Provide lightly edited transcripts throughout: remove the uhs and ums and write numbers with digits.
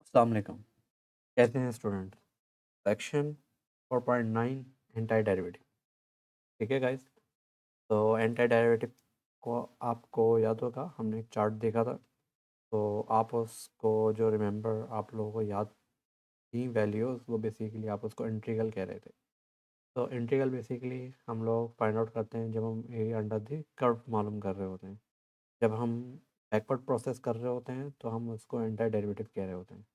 अस्सलाम वालेकुम। कैसे हैं स्टूडेंट? Section 4.9 anti derivative. ठीक है गाइस। तो एंटी डेरिवेटिव को आपको याद होगा, हमने एक चार्ट देखा था। तो आप उसको जो रिमेंबर आप लोगों को याद थी वैल्यूज़, वो बेसिकली आप उसको इंटीग्रल कह रहे थे। तो इंटीग्रल बेसिकली हम लोग फाइंड आउट करते हैं जब हम एरिया अंडर द कर्व मालूम कर रहे होते हैं। जब हम बैकवर्ड प्रोसेस कर रहे होते हैं तो हम उसको एंटी डेरिवेटिव कह रहे होते हैं।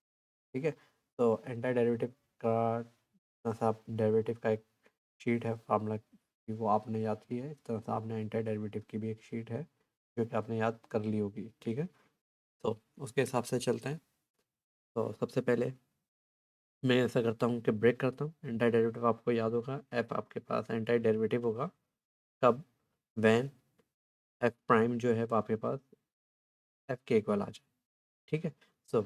ठीक है। तो एंटी डेरिवेटिव का तरह से आप डेरिवेटिव का एक शीट है फार्मूला की, वो आपने याद की है। इस तरह से आपने एंटी डेरिवेटिव की भी एक शीट है जो कि आपने याद कर ली होगी। ठीक है। तो उसके हिसाब से चलते हैं। तो सबसे पहले मैं ऐसा करता हूँ कि ब्रेक करता हूँ। एंटी डेरिवेटिव आपको याद होगा, एफ आपके पास एंटी डेरिवेटिव होगा कब? वैन एफ प्राइम जो है वो आपके पास एफ के इक्वल आ जाए। ठीक है। सो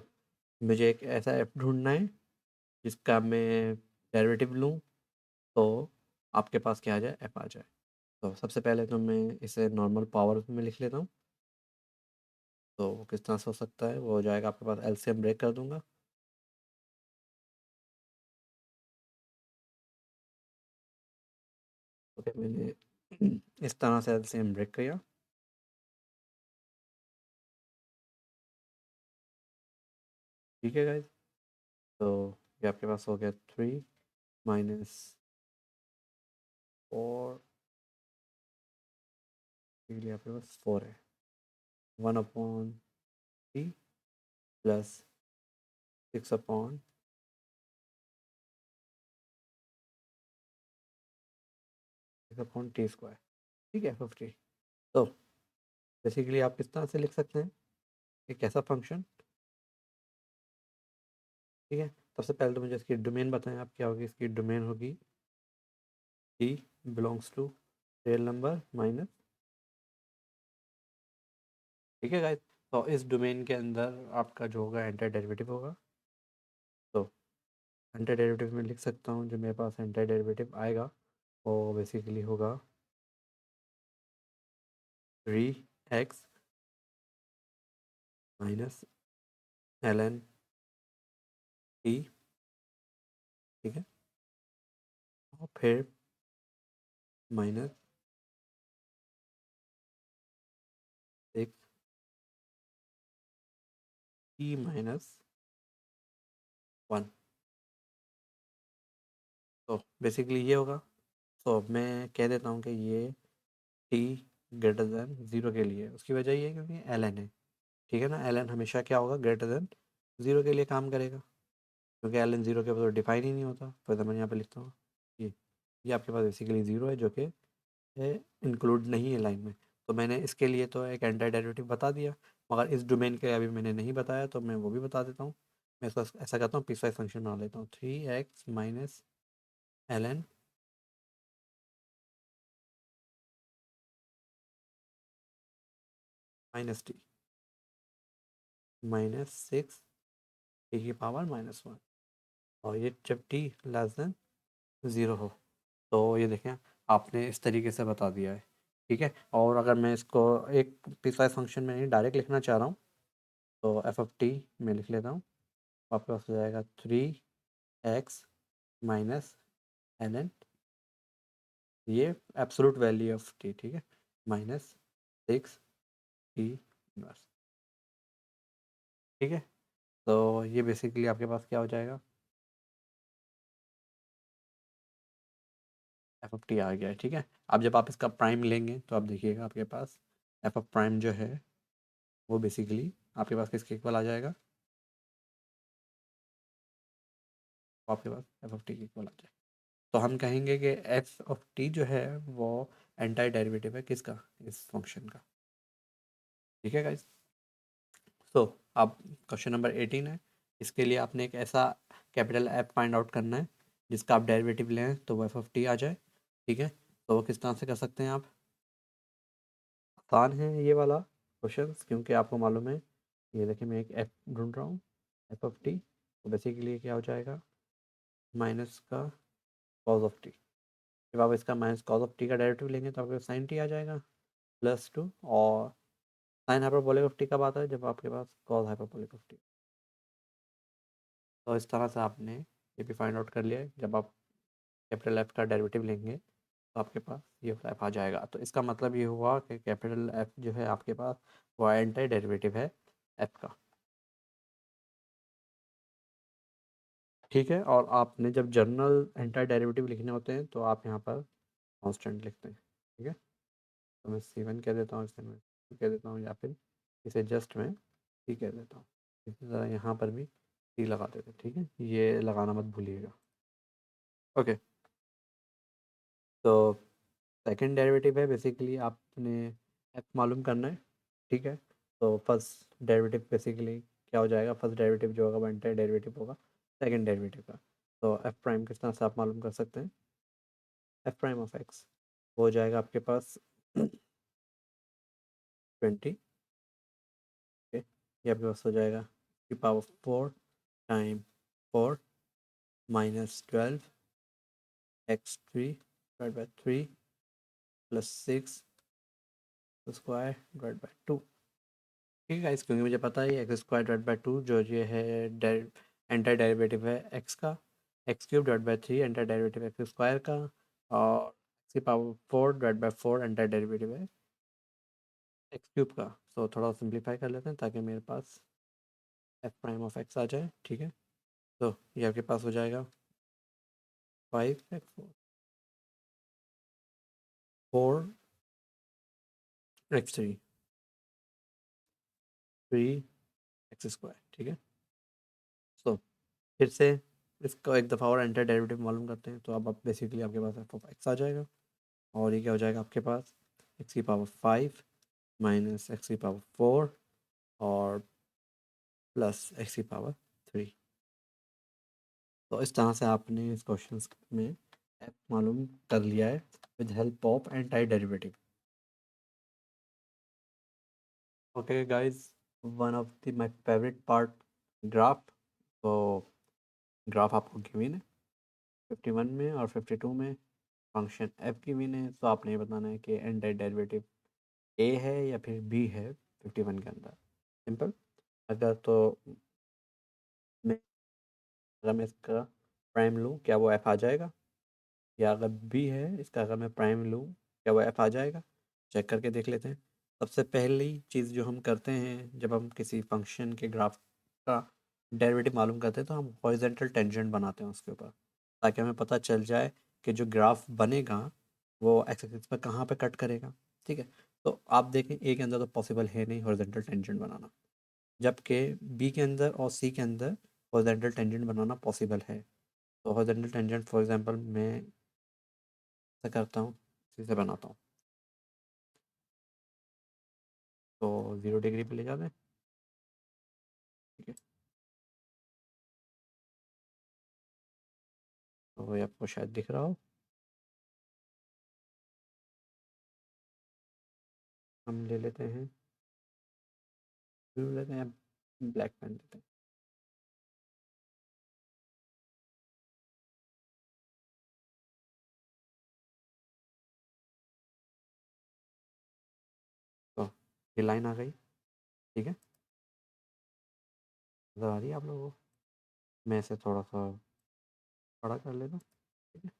मुझे एक ऐसा एफ ढूंढना है जिसका मैं डेरिवेटिव लूँ तो आपके पास क्या आ जाए? एफ आ जाए। तो सबसे पहले तो मैं इसे नॉर्मल पावर में लिख लेता हूँ। तो वो किस तरह से हो सकता है? वो हो जाएगा आपके पास, एलसीएम ब्रेक कर दूंगा। ओके, मैंने इस तरह से एलसीएम ब्रेक किया। ठीक है गाइज। तो ये आपके पास हो गया 3 - 4, लिए आपके पास 4 है। 1/3 प्लस 6/टी²। ठीक है, 50। तो बेसिकली आप किस तरह से लिख सकते हैं एक ऐसा फंक्शन? ठीक है। सबसे पहले तो मुझे इसकी डोमेन बताएं आप, क्या होगी इसकी डोमेन? होगी T belongs to real number minus. ठीक है गाइस। तो इस डोमेन के अंदर आपका जो होगा एंटी डेरिवेटिव होगा। तो एंटी डेरिवेटिव में लिख सकता हूँ, जो मेरे पास एंटी डेरिवेटिव आएगा वो बेसिकली होगा 3x माइनस ln t। ठीक है। और फिर माइनस 6 t-1। तो बेसिकली ये होगा। तो मैं कह देता हूँ कि ये t ग्रेटर देन 0 के लिए, उसकी वजह ये है क्योंकि ln है। ठीक है ना, ln हमेशा क्या होगा? ग्रेटर देन 0 के लिए काम करेगा, क्योंकि ln 0 के ऊपर डिफाइन ही नहीं होता। तो मैं यहाँ पे लिखता हूँ ये ये आपके पास बेसिकली 0 है, जो कि इंक्लूड नहीं है लाइन में। तो मैंने इसके लिए तो एक एंटी डेरिवेटिव बता दिया, मगर इस डोमेन के अभी मैंने नहीं बताया, तो मैं वो भी बता देता हूँ। मैं इसको ऐसा करता हूँ, पीसवाइज फंक्शन बना लेता हूँ। 3x minus ln minus T minus 6 टी⁻⁻1। और ये जब टी लेस देन 0 हो। तो ये देखें, आपने इस तरीके से बता दिया है। ठीक है। और अगर मैं इसको एक पीसवाइज फंक्शन में नहीं डायरेक्ट लिखना चाह रहा हूँ, तो एफ ऑफ टी में लिख लेता हूँ। आपके पास हो जाएगा 3x माइनस ln, ये एब्सोलूट वैल्यू ऑफ टी। ठीक है। Minus 6 T inverse. ठीक है। तो ये बेसिकली आपके पास क्या हो जाएगा? एफ ऑफ टी आ गया है। ठीक है। अब जब आप इसका प्राइम लेंगे तो आप देखिएगा आपके पास एफ ऑफ प्राइम जो है वो बेसिकली आपके पास किसके इक्वल आ जाएगा? वो आपके पास एफ ऑफ टी के इक्वल आ जाएगा। तो हम कहेंगे कि एफ ऑफ टी जो है वो एंटाई डेरिवेटिव है किसका? इस फंक्शन का। ठीक है गाइस। तो अब क्वेश्चन नंबर 18 है। इसके लिए आपने एक ऐसा कैपिटल एफ फाइंड आउट करना है जिसका आप डेरिवेटिव लें तो वो एफ ऑफ टी आ जाए। ठीक है। तो वो किस तरह से कर सकते हैं आप? आसान है ये वाला क्वेश्चन, क्योंकि आपको मालूम है। ये देखिए, मैं एक एफ ढूंढ रहा हूँ, एफ ऑफ टी। तो बेसिकली क्या हो जाएगा? माइनस का कॉज ऑफ टी। जब आप इसका माइनस कॉज ऑफ टी का डेरिवेटिव लेंगे तो आपके साइन टी आ जाएगा +2। और साइन हाइपरबोलिक ऑफ टी कब आता है? जब आपके पास कॉज हाइपरबोलिक ऑफ टी। तो इस तरह से आपने ये भी फाइंड आउट कर लिया है। जब आप कैपिटल एफ का डेरिवेटिव लेंगे तो आपके पास ये एफ आ जाएगा। तो इसका मतलब ये हुआ कि कैपिटल एफ जो है आपके पास वो एंटी डेरिवेटिव है एफ का। ठीक है, और आपने जब जनरल एंटी डेरिवेटिव लिखने होते हैं तो आप यहाँ पर कांस्टेंट लिखते हैं। ठीक है, तो मैं C1 कह देता हूँ, इसे मैं C कह देता हूँ, या फिर इसे जस्ट मैं C कह देता हूँ। इसी तरह यहाँ पर भी C लगा देते हैं। ठीक है, ये लगाना मत भूलिएगा। ओके, तो सेकंड डेरिवेटिव है बेसिकली आपने एफ मालूम करना है। ठीक है, तो फर्स्ट डेरिवेटिव बेसिकली क्या हो जाएगा, फर्स्ट डेरिवेटिव जो होगा वो एंटी डेरिवेटिव होगा सेकंड डेरिवेटिव का। तो एफ प्राइम किस तरह से आप मालूम कर सकते हैं, एफ प्राइम ऑफ एक्स हो जाएगा आपके पास 20। ओके, ये आपके पास हो जाएगा की power 4 time 4 minus 12 x3 divide by 3 plus 6 square divide by 2। ठीक है गाइस, क्योंकि मुझे पता है एक्स स्क्वायर डिवाइड बाई 2 जो ये है एंटी डेरिवेटिव है एक्स का, x cube divide by 3 anti derivative x square का, और एक्स की power 4 divide by 4 anti derivative है एक्स क्यूब का। तो थोड़ा सिंप्लीफाई कर लेते हैं ताकि मेरे पास एफ प्राइम ऑफ एक्स आ जाए। ठीक है, तो ये आपके पास हो जाएगा 5x 4x3 3x स्क्वायर। ठीक है, सो फिर से इसको एक दफ़ा और एंटी डेरिवेटिव मालूम करते हैं। तो अब आप बेसिकली आपके पास एफ ऑफ एक्स आ जाएगा, और ये क्या हो जाएगा आपके पास एक्स की पावर 5 माइनस एक्स की पावर 4 और प्लस एक्स की पावर 3। तो इस तरह से आपने इस क्वेश्चन में एफ मालूम कर लिया है with help of anti derivative. Okay guys, one of the my favourite part, graph. तो ग्राफ आपको गिवन है 51 में और 52 में, फंक्शन एफ गिवन है। तो आपने ये बताना है कि एंटी डेरिवेटिव ए है या फिर बी है 51 के अंदर। सिंपल। अगर तो मैं अगर मैं इसका प्राइम लूँ क्या वो एफ आ जाएगा, या अगर बी है इसका अगर मैं प्राइम लूँ क्या वो एफ आ जाएगा, चेक करके देख लेते हैं। सबसे पहली चीज़ जो हम करते हैं जब हम किसी फंक्शन के ग्राफ का डेरिवेटिव मालूम करते हैं तो हम हॉरिजॉन्टल टेंजेंट बनाते हैं उसके ऊपर, ताकि हमें पता चल जाए कि जो ग्राफ बनेगा वो एक्स एक्सिस पर कहाँ पे कट करेगा। ठीक है, तो आप देखें ए के अंदर तो पॉसिबल है नहीं हॉरिजॉन्टल टेंजेंट बनाना, जबकि बी के अंदर और सी के अंदर हॉरिजॉन्टल टेंजेंट बनाना पॉसिबल है। तो हॉरिजॉन्टल टेंजेंट फॉर एग्जांपल मैं ऐसा करता हूँ, इसी से बनाता हूँ। तो 0 डिग्री पे ले जाते हैं। ठीक है, तो ये आपको शायद दिख रहा हो। हम ले लेते हैं ब्लू लेते हैं, ब्लैक पेन लेते हैं। तो ये लाइन आ गई। ठीक है, नजर आ रही है आप लोगों को। मैं इसे थोड़ा सा बड़ा कर लेता हूँ। ठीक है,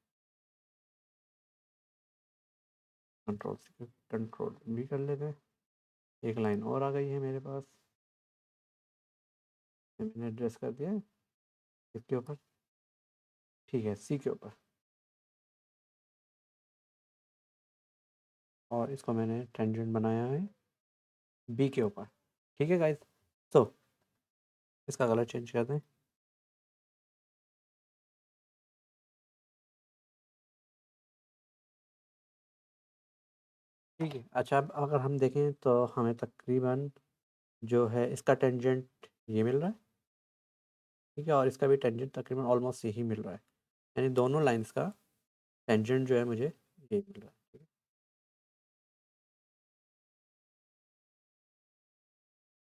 कंट्रोल से कंट्रोल भी कर लेते हैं। एक लाइन और आ गई है मेरे पास, मैंने एड्रेस कर दिया है इसके ऊपर। ठीक है, सी के ऊपर, और इसको मैंने टेंजेंट बनाया है बी के ऊपर। ठीक है गाइस, तो इसका कलर चेंज कर दें। ठीक है, अच्छा अब अगर हम देखें तो हमें तकरीबन जो है इसका टेंजेंट ये मिल रहा है। ठीक है, और इसका भी टेंजेंट तकरीबन ऑलमोस्ट यही मिल रहा है, यानी दोनों लाइंस का टेंजेंट जो है मुझे ये मिल रहा है। ठीक है,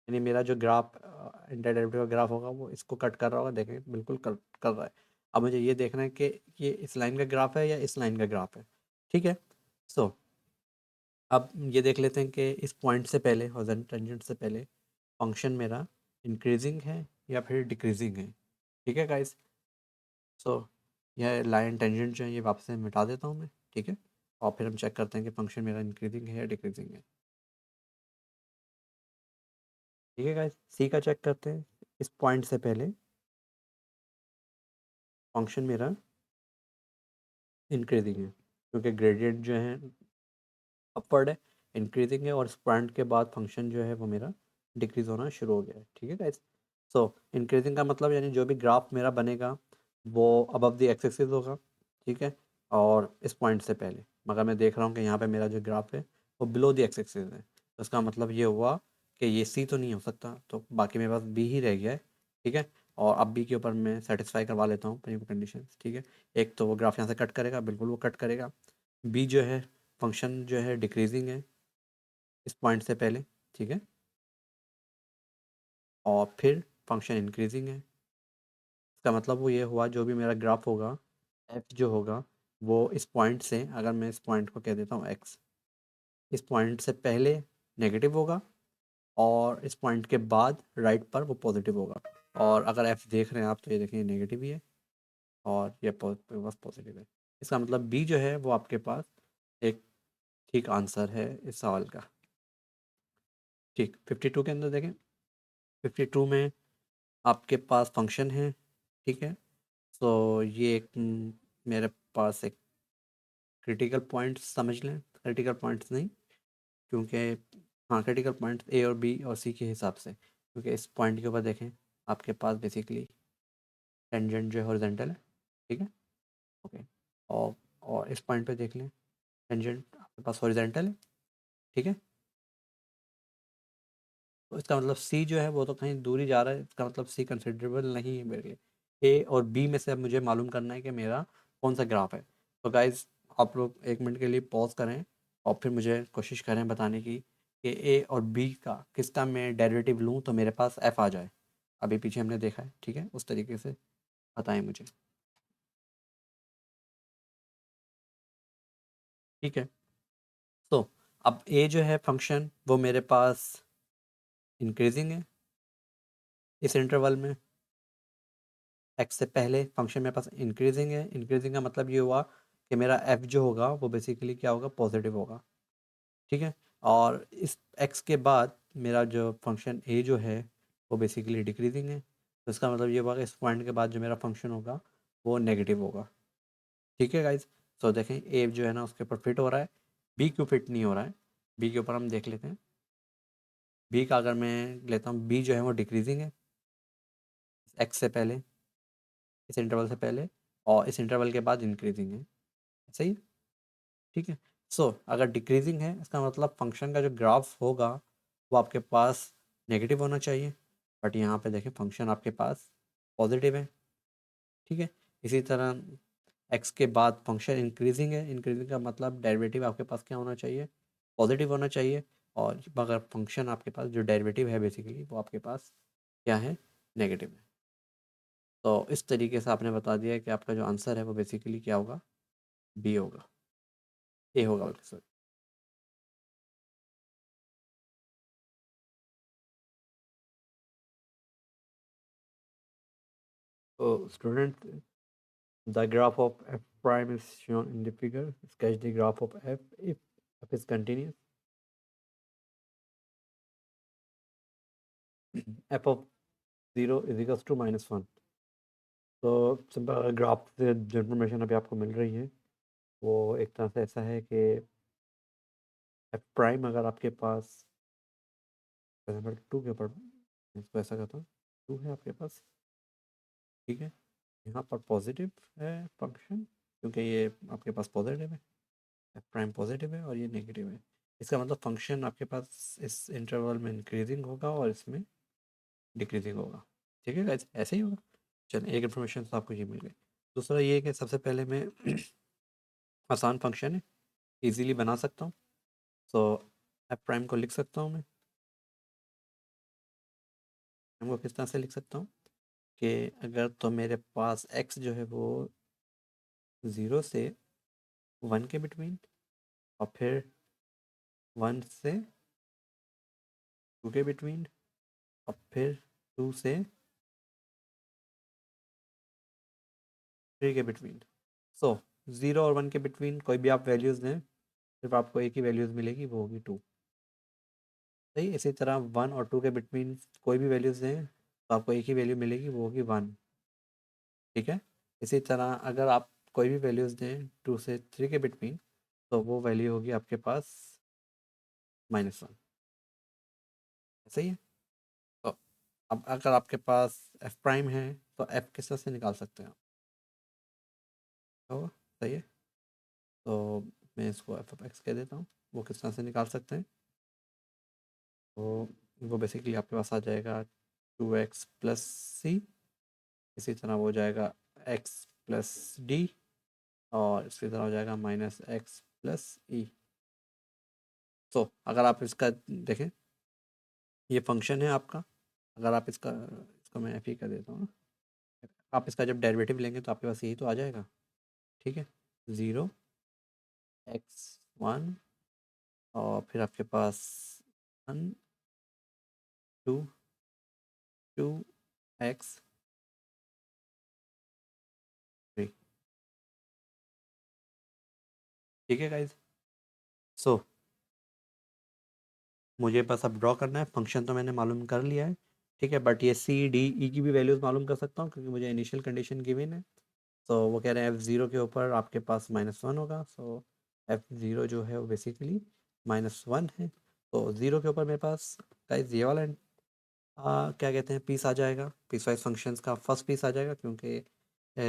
यानी मेरा जो ग्राफ एंटी डेरिवेटिव का ग्राफ होगा वो इसको कट कर रहा होगा, देखें बिल्कुल कट कर रहा है। अब मुझे ये देखना है कि ये इस लाइन का ग्राफ है या इस लाइन का ग्राफ है। ठीक है, सो अब ये देख लेते हैं कि इस पॉइंट से पहले हॉरिजॉन्टल टेंजेंट से पहले फंक्शन मेरा इंक्रीजिंग है या फिर डिक्रीजिंग है। ठीक है गाइस। सो यह लाइन टेंजेंट जो है ये वापस से मिटा देता हूँ मैं, ठीक है। और फिर हम चेक करते हैं कि फंक्शन मेरा इंक्रीजिंग है या डिक्रीजिंग है। ठीक है गाइस, सी का चेक करते हैं। इस पॉइंट से पहले फंक्शन मेरा इंक्रीजिंग है, क्योंकि ग्रेडियंट जो है अपवर्ड है, इंक्रीजिंग है, और इस पॉइंट के बाद फंक्शन जो है वो मेरा डिक्रीज होना शुरू हो गया है। ठीक है गाइस। सो इंक्रीजिंग का मतलब यानी जो भी ग्राफ मेरा बनेगा वो अबव द एक्स एक्सिस होगा, ठीक है, और इस पॉइंट से पहले। मगर मैं देख रहा हूँ कि यहाँ पे मेरा जो ग्राफ है वो बिलो द एक्स एक्सिस है, तो इसका मतलब ये हुआ कि ये सी तो नहीं हो सकता, तो बाकी मेरे पास बी ही रह गया है। ठीक है, और अब बी के ऊपर मैं सेटिस्फाई करवा लेता हूँ अपनी कंडीशन। ठीक है, एक तो वो ग्राफ यहाँ से कट करेगा, बिल्कुल वो कट करेगा। बी जो है फंक्शन जो है डिक्रीजिंग है इस पॉइंट से पहले, ठीक है, और फिर फंक्शन इंक्रीजिंग है। इसका मतलब वो ये हुआ जो भी मेरा ग्राफ होगा एफ जो होगा वो इस पॉइंट से, अगर मैं इस पॉइंट को कह देता हूँ एक्स, इस पॉइंट से पहले नेगेटिव होगा और इस पॉइंट के बाद राइट पर वो पॉजिटिव होगा। और अगर एफ देख रहे हैं आप तो ये देखें नेगेटिव ही है और ये बस पॉजिटिव है। इसका मतलब बी जो है वो आपके पास एक ठीक आंसर है इस सवाल का। ठीक, 52 के अंदर देखें, 52 में आपके पास फंक्शन है, ठीक है। सो ये एक मेरे पास एक क्रिटिकल पॉइंट्स समझ लें, क्रिटिकल पॉइंट्स नहीं, क्योंकि हाँ क्रिटिकल पॉइंट्स ए और बी और सी के हिसाब से, क्योंकि इस पॉइंट के ऊपर देखें आपके पास बेसिकली टेंजेंट जो है हॉरिजॉन्टल है, ठीक है, ओके। और इस पॉइंट पे देख लें टेंजेंट आपके पास हॉरिजॉन्टल है, ठीक है। तो इसका मतलब सी जो है वो तो कहीं दूर ही जा रहा है, इसका मतलब सी कंसिडरेबल नहीं है मेरे लिए। ए और बी में से अब मुझे मालूम करना है कि मेरा कौन सा ग्राफ है। तो गाइज आप लोग 1 मिनट के लिए पॉज करें और फिर मुझे कोशिश करें बताने की कि ए और बी का किसका मैं डेरिवेटिव लूँ तो मेरे पास एफ आ जाए। अभी पीछे हमने देखा है, ठीक है, उस तरीके से बताएं मुझे। ठीक है, तो अब ए जो है फंक्शन वो मेरे पास इंक्रीजिंग है इस इंटरवल में। एक्स से पहले फंक्शन मेरे पास इंक्रीजिंग है, इंक्रीजिंग का मतलब ये हुआ कि मेरा एफ जो होगा वो बेसिकली क्या होगा, पॉजिटिव होगा, ठीक है। और इस एक्स के बाद मेरा जो फंक्शन ए जो है वो बेसिकली डिक्रीजिंग है, तो इसका मतलब ये हुआ कि इस पॉइंट के बाद जो मेरा फंक्शन होगा वो नेगेटिव होगा। ठीक है गाइज, तो देखें ए जो है ना उसके ऊपर फिट हो रहा है, बी क्यों फिट नहीं हो रहा है। बी के ऊपर हम देख लेते हैं। बी का अगर मैं लेता हूँ, बी जो है वो डिक्रीजिंग है एक्स से पहले, इस इंटरवल से पहले, और इस इंटरवल के बाद इंक्रीजिंग है, सही। ठीक है, सो अगर डिक्रीजिंग है इसका मतलब फंक्शन का जो ग्राफ होगा वो आपके पास नेगेटिव होना चाहिए, बट यहाँ पे देखें फंक्शन आपके पास पॉजिटिव है, ठीक है। इसी तरह एक्स के बाद फंक्शन इंक्रीजिंग है, इंक्रीजिंग का मतलब डेरिवेटिव आपके पास क्या होना चाहिए, पॉजिटिव होना चाहिए। और अगर फंक्शन आपके पास जो डेरिवेटिव है बेसिकली वो आपके पास क्या है, नेगेटिव है। तो इस तरीके से आपने बता दिया कि आपका जो आंसर है वो बेसिकली क्या होगा, बी होगा, ए होगा बल्कि, सॉरी। तो student, the graph of f prime is shown in the figure. Sketch the graph of f if f is continuous. f of 0 is equals to -1. तो सिंपल ग्राफ से जो इन्फॉर्मेशन अभी आपको मिल रही है वो एक तरह से ऐसा है कि एफ प्राइम अगर आपके पास एग्जाम्पल 2 के ऊपर, इसको ऐसा करता हूँ, 2 है आपके पास, ठीक है। यहाँ पर पॉजिटिव है फंक्शन, क्योंकि ये आपके पास पॉजिटिव है, एफ प्राइम पॉजिटिव है और ये नेगेटिव है। इसका मतलब फंक्शन आपके पास इस इंटरवल में इंक्रीजिंग होगा और इसमें डिक्रीजिंग होगा। ठीक है गाइस, ऐसे ही होगा। चलिए, एक इन्फॉर्मेशन तो आपको ये मिल गई। दूसरा ये है कि सबसे पहले मैं आसान फंक्शन है, इजीली बना सकता हूँ। सो एफ प्राइम को लिख सकता हूँ मैं, को किस तरह से लिख सकता हूँ कि अगर तो मेरे पास एक्स जो है वो 0 से 1 के बिटवीन, और फिर 1 से 2 के बिटवीन, और फिर 2 से 3 के बिटवीन। सो 0 और 1 के बिटवीन कोई भी आप वैल्यूज़ दें, सिर्फ आपको एक ही वैल्यूज़ मिलेगी, वो होगी 2। सही। इसी तरह 1 और 2 के बिटवीन कोई भी वैल्यूज़ दें तो आपको एक ही वैल्यू मिलेगी, वो होगी 1। ठीक है। इसी तरह अगर आप कोई भी वैल्यूज़ दें 2 से 3 के बिटवीन, तो वो वैल्यू होगी आपके पास -1। सही है। तो अब अगर आपके पास एफ प्राइम है तो एफ किस तरह से निकाल सकते हैं आप? तो सही है। तो मैं इसको एफ ऑफ एक्स कह देता हूँ। वो किस तरह से निकाल सकते हैं? तो वो बेसिकली आपके पास आ जाएगा 2x प्लस सी। इसी तरह वो हो जाएगा x प्लस डी, और इसी तरह हो जाएगा -x प्लस ई। तो अगर आप इसका देखें, ये फंक्शन है आपका। अगर आप इसका इसको मैं एफ ही कर देता हूँ ना। आप इसका जब डेरिवेटिव लेंगे तो आपके पास यही तो आ जाएगा। ठीक है। 0 x1, और फिर आपके पास 1 2 2x 3। ठीक है गाइज। सो मुझे बस अब ड्रॉ करना है। फंक्शन तो मैंने मालूम कर लिया है। ठीक है। बट ये सी डी ई की भी वैल्यूज़ मालूम कर सकता हूँ, क्योंकि मुझे इनिशियल कंडीशन गिवन है। तो वो कह रहे हैं F0 के ऊपर आपके पास -1 होगा। सो F0 जो है वो बेसिकली -1 है। तो 0 के ऊपर मेरे पास गाइज ये वाला क्या कहते हैं, पीस आ जाएगा। पीस वाइज फंक्शंस का फर्स्ट पीस आ जाएगा, क्योंकि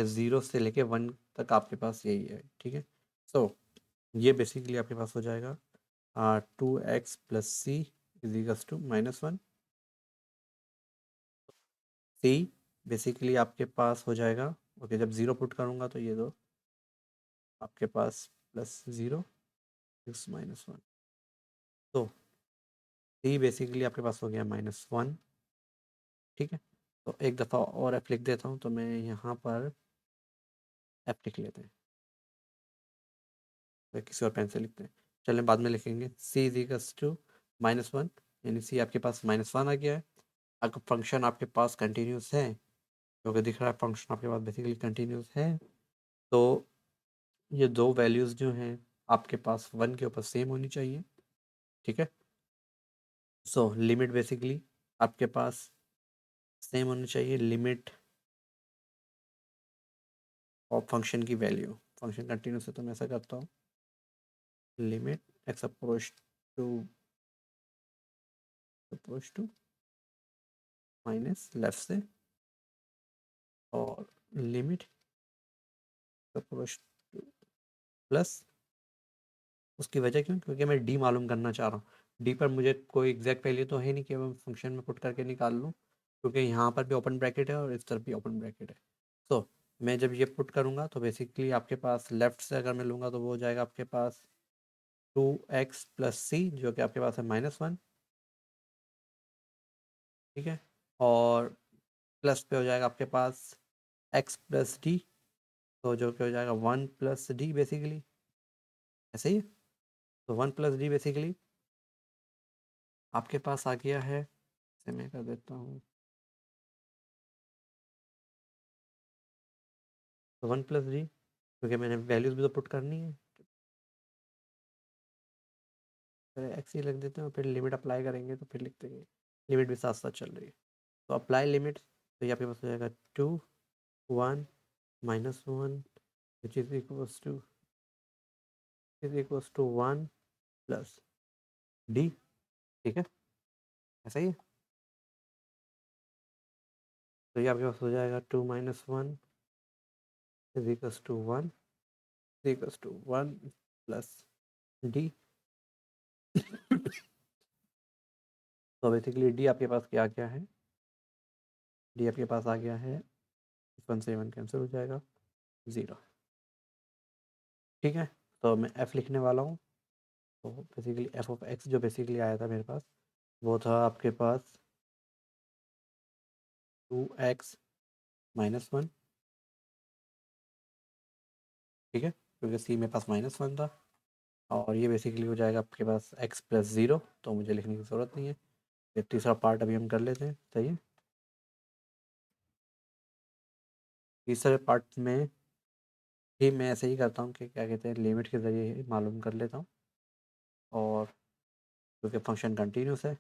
0 से लेके 1 तक आपके पास यही है। ठीक है। सो ये बेसिकली आपके पास हो जाएगा 2x plus C is equals to -1। C basically आपके पास हो जाएगा, ओके, जब 0 पुट करूँगा तो ये दो आपके पास +0 -1। तो सी बेसिकली आपके पास हो गया -1। ठीक है। तो एक दफ़ा और एफ लिख देता हूँ। तो मैं यहाँ पर एफ लिख लेते हैं, या किसी और पेन से लिखते हैं। चलें, बाद में लिखेंगे। सी इज इक्वल्स टू -1, यानी सी आपके पास -1 आ गया है। अगर फंक्शन आपके पास कंटिन्यूस है, क्योंकि दिख रहा है फंक्शन आपके पास बेसिकली कंटिन्यूस है, तो ये दो वैल्यूज़ जो हैं आपके पास 1 के ऊपर सेम होनी चाहिए। ठीक है। सो लिमिट बेसिकली आपके पास सेम होनी चाहिए, लिमिट और फंक्शन की वैल्यू। फंक्शन कंटिन्यूस है तो मैं ऐसा करता हूँ, limit x approach to minus left से, और लिमिट अप्रोच टू प्लस। उसकी वजह क्यों? क्योंकि मैं डी मालूम करना चाह रहा हूँ। डी पर मुझे कोई एग्जैक्ट वैल्यू तो है नहीं कि मैं फंक्शन में पुट करके निकाल लूँ, क्योंकि यहाँ पर भी ओपन ब्रैकेट है और इस तरफ भी ओपन ब्रैकेट है। सो मैं जब ये पुट करूँगा तो बेसिकली आपके पास लेफ्ट से अगर मैं लूँगा तो वो हो जाएगा आपके पास 2x प्लस सी, जो कि आपके पास है -1। ठीक है। और प्लस पे हो जाएगा आपके पास x प्लस डी, तो जो कि हो जाएगा 1 प्लस डी बेसिकली। ऐसे ही है। तो 1 प्लस डी बेसिकली आपके पास आ गया है। इसे मैं कर देता हूँ। तो 1 प्लस डी, क्योंकि मैंने वैल्यूज़ भी तो पुट करनी है। फिर एक्स ही लग देते हैं, और फिर लिमिट अप्लाई करेंगे तो फिर लिख देंगे। लिमिट भी साथ साथ चल रही है। तो अप्लाई लिमिट, तो ये आपके पास हो जाएगा 2 1 -1 which is equals to 1 plus D. ठीक है। ऐसा ही है। तो ये आपके पास हो जाएगा 2 -1 is equals to 1 is equals to 1 plus D. तो बेसिकली डी आपके पास क्या क्या है? डी आपके पास आ गया है, 1 से 1 कैंसिल हो जाएगा, 0। ठीक है। तो मैं एफ लिखने वाला हूँ। तो बेसिकली एफ ऑफ एक्स जो बेसिकली आया था मेरे पास, वो था आपके पास 2x -1। ठीक है। क्योंकि सी मेरे पास -1 था। और ये बेसिकली हो जाएगा आपके पास x प्लस 0, तो मुझे लिखने की ज़रूरत नहीं है। ये तीसरा पार्ट अभी हम कर लेते हैं। सही है। तीसरे पार्ट में ये मैं ऐसे ही करता हूँ कि क्या कहते हैं, लिमिट के ज़रिए ही मालूम कर लेता हूँ। और क्योंकि फंक्शन कंटिन्यूस है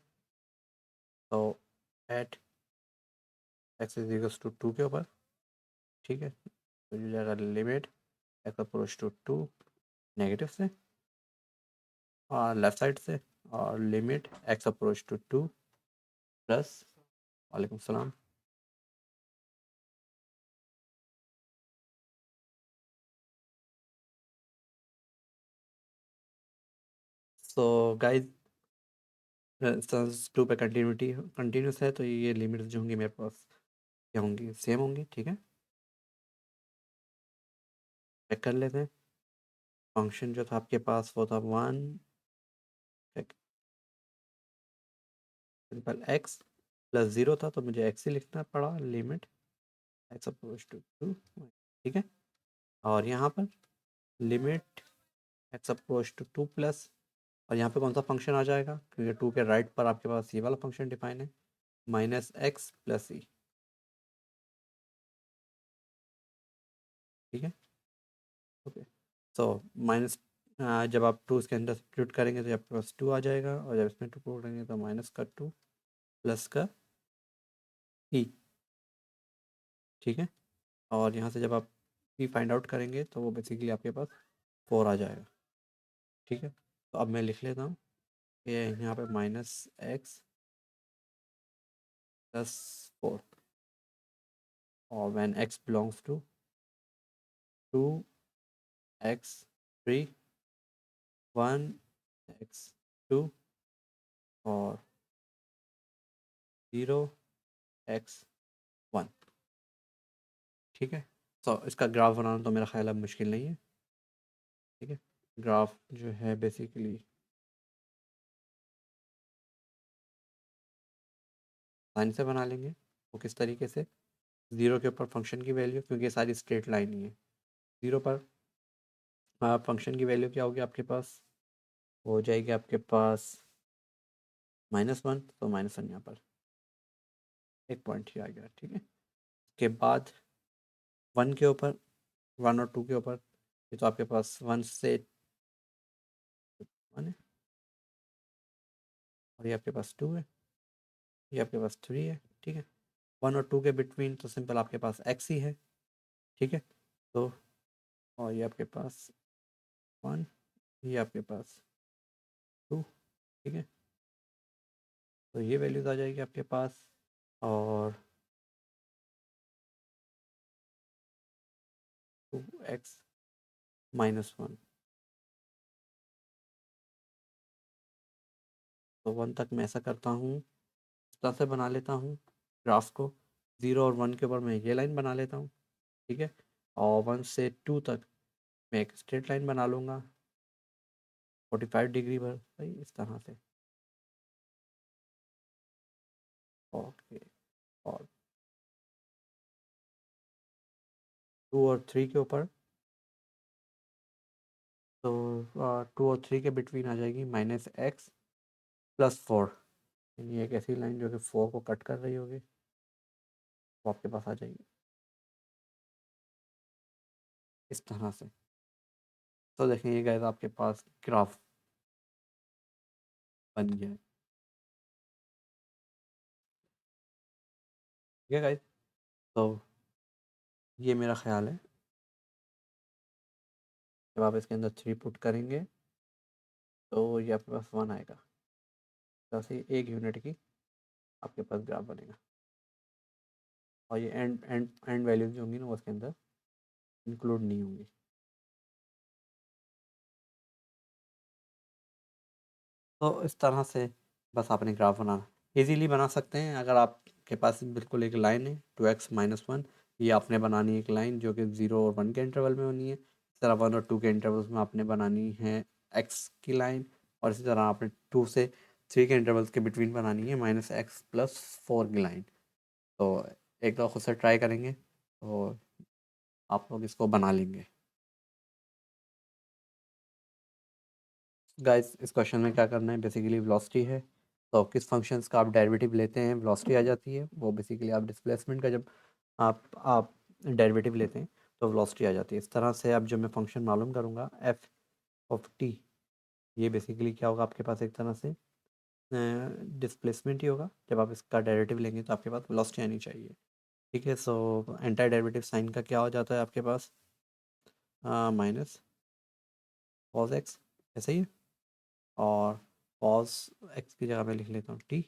तो at x is equals to 2 के ऊपर, ठीक है, तो ये जाएगा limit x approach to 2 negative से और लेफ्ट साइड से, और limit x approach to 2 plus, वालेकुम सलाम, सो गाइस 2 पे कंटिन्यूस है तो ये लिमिट्स जो होंगी मेरे पास क्या होंगी, सेम होंगी, ठीक है। चेक कर लेते हैं। फंक्शन जो था आपके पास वो था 1 सिंपल एक्स प्लस 0 था तो मुझे एक्स ही लिखना पड़ा, लिमिट एक्स अप्रोच टू 2, ठीक है। और यहाँ पर limit x approach to 2 plus, और यहाँ पे कौन सा फंक्शन आ जाएगा, क्योंकि 2 के राइट पर आपके पास ये वाला फंक्शन डिफाइन है, माइनस एक्स प्लस ई, ठीक है। ओके, सो माइनस, जब आप 2 इसके अंदर सब्स्टिट्यूट करेंगे तो आपके पास 2 आ जाएगा, और जब इसमें 2 पुट करेंगे तो माइनस का 2 प्लस का ई, ठीक है। और यहाँ से जब आप ई फाइंड आउट करेंगे तो वो बेसिकली आपके पास 4 आ जाएगा, ठीक है। तो अब मैं लिख लेता हूँ, ये यहाँ पे माइनस एक्स प्लस 4, और when x belongs to 2x3 1x2 और 0x1, ठीक है। तो इसका ग्राफ बनाना तो मेरा ख्याल अब मुश्किल नहीं है, ठीक है। ग्राफ जो है बेसिकली लाइन से बना लेंगे। वो किस तरीके से, 0 के ऊपर फंक्शन की वैल्यू, क्योंकि ये सारी स्ट्रेट लाइन ही है, 0 पर फंक्शन की वैल्यू क्या होगी आपके पास, हो जाएगी आपके पास -1, तो -1 यहाँ पर एक पॉइंट ही आ गया, ठीक है। के बाद 1 के ऊपर, 1 और 2 के ऊपर, ये तो आपके पास 1 से 1 है, और ये आपके पास 2 है, ये आपके पास 3 है, ठीक है। 1 और 2 के बिटवीन तो सिंपल आपके पास x ही है, ठीक है। तो और ये आपके पास 1, ये आपके पास 2, ठीक है। तो ये वैल्यूज आ जाएगी आपके पास, और 2x-1, तो 1 तक मैं ऐसा करता हूँ, इस तरह से बना लेता हूँ ग्राफ को, 0 और 1 के ऊपर मैं ये लाइन बना लेता हूँ, ठीक है। और 1 से 2 तक मैं एक स्ट्रेट लाइन बना लूँगा 45 डिग्री पर, सही, इस तरह से, ओके। और 2 और 3 के ऊपर, तो 2 और 3 के बिटवीन आ जाएगी -x+4, यानी एक ऐसी लाइन जो कि 4 को कट कर रही होगी, वो आपके पास आ जाएगी इस तरह से। तो देखें ये गाइस आपके पास ग्राफ बन गया है, ठीक है गाइस। तो ये मेरा ख्याल है, जब आप इसके अंदर 3 पुट करेंगे तो ये आपके पास 1 आएगा, तो ऐसे 1 यूनिट की आपके पास ग्राफ बनेगा, और ये एंड एंड एंड वैल्यूज जो होंगी ना वो उसके अंदर इंक्लूड नहीं होंगी। तो इस तरह से बस आपने ग्राफ बनाना इजीली बना सकते हैं, अगर आपके पास बिल्कुल एक लाइन है 2x-1, ये आपने बनानी है एक लाइन जो कि 0 और 1 के इंटरवल में होनी है, इस तरह 1 और 2 के इंटरवल्स में आपने बनानी है x की लाइन, और इसी तरह आपने 2 से 3 के इंटरवल्स के बिटवीन बनानी है -x+4 की लाइन। तो एक दफ़ा खुद से ट्राई करेंगे तो आप लोग इसको बना लेंगे। गाइस इस क्वेश्चन में क्या करना है, बेसिकली वेलोसिटी है, तो किस फंक्शंस का आप डेरिवेटिव लेते हैं वेलोसिटी आ जाती है, वो बेसिकली आप डिस्प्लेसमेंट का जब आप डेरिवेटिव लेते हैं तो वेलोसिटी आ जाती है। इस तरह से अब जब मैं फंक्शन मालूम करूँगा एफ ऑफ टी, ये बेसिकली क्या होगा आपके पास, एक तरह से डिस्प्लेसमेंट ही होगा। जब आप इसका डेरिवेटिव लेंगे तो आपके पास वेलोसिटी आनी चाहिए। ठीक है, सो एंटी डेरिवेटिव साइन का क्या हो जाता है आपके पास, माइनस कॉस एक्स, ऐसा ही है। और कॉस एक्स की जगह मैं लिख लेता हूँ टी,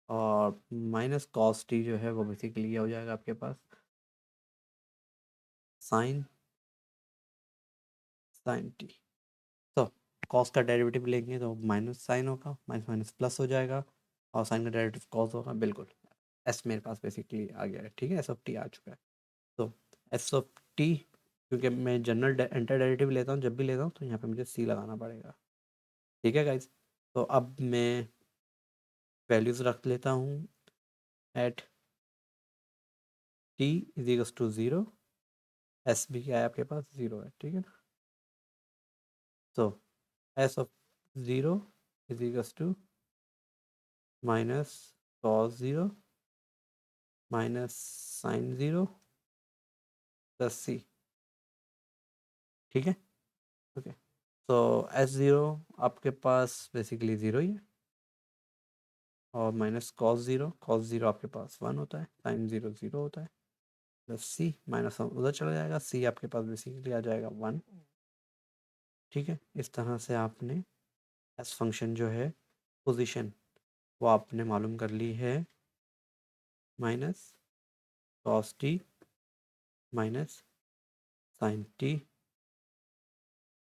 और माइनस कॉस टी जो है वो बेसिकली ये हो जाएगा आपके पास साइन साइन टी। तो कॉस का डेरिवेटिव लेंगे तो माइनस साइन होगा, माइनस माइनस प्लस हो जाएगा, और साइन का डेरिवेटिव कॉस होगा। बिल्कुल एस मेरे पास बेसिकली आ गया है। ठीक है, एस ऑफ टी आ चुका है। तो एस ऑफ टी, क्योंकि मैं जनरल एंटी डेरिवेटिव लेता हूँ, जब भी लेता हूँ तो यहाँ पे मुझे सी लगाना पड़ेगा। ठीक है गाइज, तो अब मैं वैल्यूज़ रख लेता हूँ at T is equals to zero, S भी क्या है आपके पास, ज़ीरो है। ठीक है ना, तो S of zero is equals to minus cos zero minus sine zero plus C. ठीक है, ओके। तो एस ज़ीरो आपके पास बेसिकली ज़ीरो ही है, और माइनस कॉस ज़ीरो आपके पास वन होता है, साइन ज़ीरो ज़ीरो होता है, प्लस सी, माइनस उधर चला जाएगा, सी आपके पास बेसिकली आ जाएगा वन। ठीक है, इस तरह से आपने एस फंक्शन जो है पोजीशन वो आपने मालूम कर ली है, minus cos T minus sine T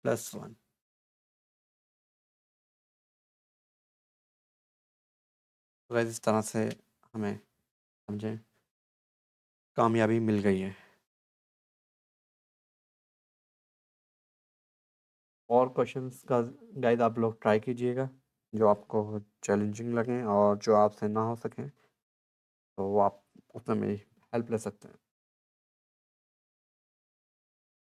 plus one. तो guys, इस तरह से हमें समझें कामयाबी मिल गई है। और क्वेश्चंस का गाइड आप लोग ट्राई कीजिएगा, जो आपको चैलेंजिंग लगें और जो आपसे ना हो सकें, तो वो आप उसमें मेरी हेल्प ले सकते हैं।